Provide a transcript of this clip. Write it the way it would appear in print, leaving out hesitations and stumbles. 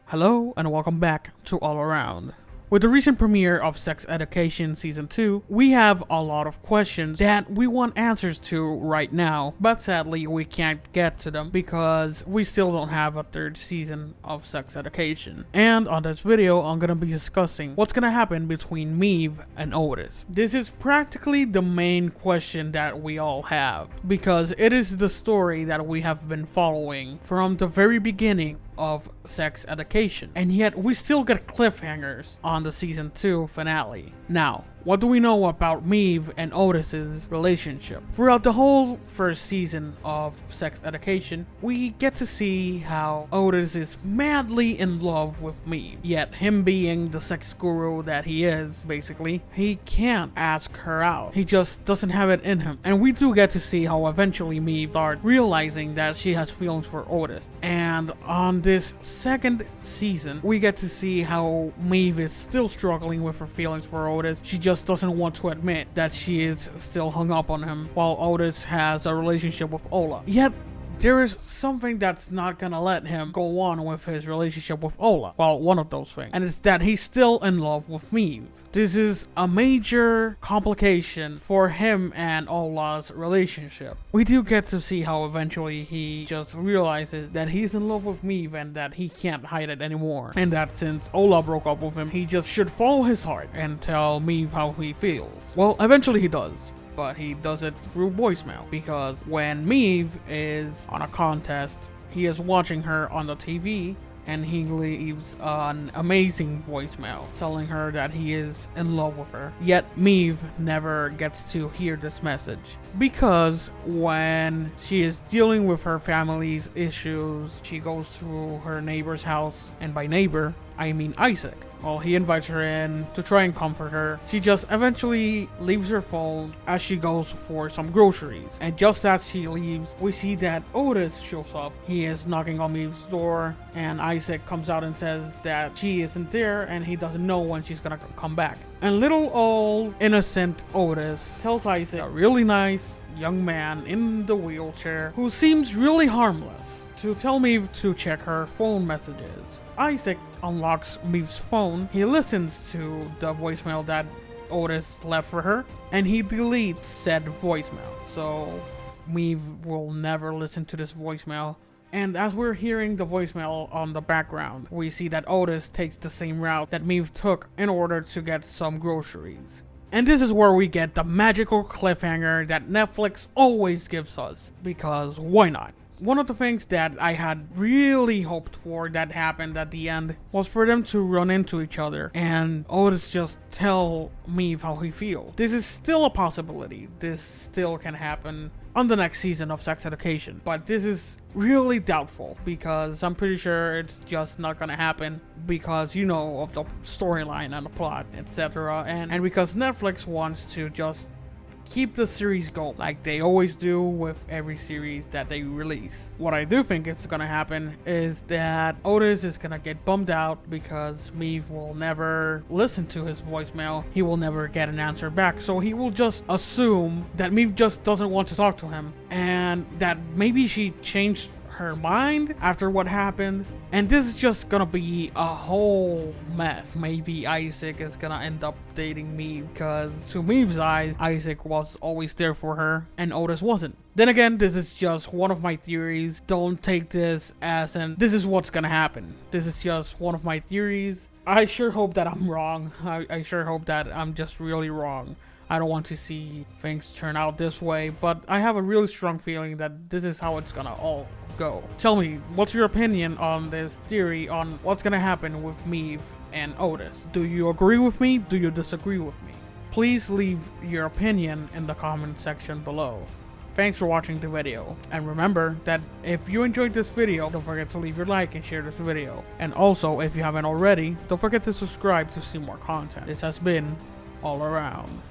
Hello and welcome back to All Around. With the recent premiere of Sex Education Season 2, we have a lot of questions that we want answers to right now, but sadly we can't get to them because we still don't have a third season of Sex Education. And on this video, I'm gonna be discussing what's gonna happen between Maeve and Otis. This is practically the main question that we all have, because it is the story that we have been following from the very beginning of Sex Education, and yet we still get cliffhangers on the season 2 finale. Now, what do we know about Maeve and Otis's relationship? Throughout the whole first season of Sex Education, we get to see how Otis is madly in love with Maeve. Yet him being the sex guru that he is, basically, he can't ask her out. He just doesn't have it in him. And we do get to see how eventually Maeve starts realizing that she has feelings for Otis. And on this second season, we get to see how Maeve is still struggling with her feelings for Otis. She just doesn't want to admit that she is still hung up on him, while Otis has a relationship with Ola. Yet there is something that's not gonna let him go on with his relationship with Ola. Well, one of those things. And it's that he's still in love with Maeve. This is a major complication for him and Ola's relationship. We do get to see how eventually he just realizes that he's in love with Maeve and that he can't hide it anymore. And that since Ola broke up with him, he just should follow his heart and tell Maeve how he feels. Well, eventually he does. But he does it through voicemail, because when Maeve is on a contest, he is watching her on the TV and he leaves an amazing voicemail telling her that he is in love with her. Yet Maeve never gets to hear this message, because when she is dealing with her family's issues, she goes to her neighbor's house, and by neighbor, I mean Isaac. Well, he invites her in to try and comfort her. She just eventually leaves her phone as she goes for some groceries. And just as she leaves, we see that Otis shows up. He is knocking on Maeve's door, and Isaac comes out and says that she isn't there and he doesn't know when she's gonna come back. And little old innocent Otis tells Isaac, a really nice young man in the wheelchair who seems really harmless, to tell Maeve to check her phone messages. Isaac unlocks Maeve's phone, he listens to the voicemail that Otis left for her, and he deletes said voicemail. So Maeve will never listen to this voicemail. And as we're hearing the voicemail on the background, we see that Otis takes the same route that Maeve took in order to get some groceries. And this is where we get the magical cliffhanger that Netflix always gives us, because why not? One of the things that I had really hoped for that happened at the end was for them to run into each other and Otis just tell Maeve how he feels. This is still a possibility. This still can happen on the next season of Sex Education, but this is really doubtful, because I'm pretty sure it's just not gonna happen because, you know, of the storyline and the plot, etc. And because Netflix wants to just keep the series going like they always do with every series that they release. What I do think is gonna happen is that Otis is gonna get bummed out because Maeve will never listen to his voicemail. He will never get an answer back, so he will just assume that Maeve just doesn't want to talk to him, and that maybe she changed her mind after what happened. And this is just gonna be a whole mess. Maybe Isaac is gonna end up dating Maeve, because to Maeve's eyes, Isaac was always there for her and Otis wasn't. Then again, this is just one of my theories. Don't take this as in this is what's gonna happen. This is just one of my theories. I sure hope that I'm wrong. I sure hope that I'm just really wrong. I don't want to see things turn out this way, but I have a really strong feeling that this is how it's gonna all go. Tell me, what's your opinion on this theory on what's gonna happen with Maeve and Otis? Do you agree with me? Do you disagree with me? Please leave your opinion in the comment section below. Thanks for watching the video, and remember that if you enjoyed this video, don't forget to leave your like and share this video. And also, if you haven't already, don't forget to subscribe to see more content. This has been All Around.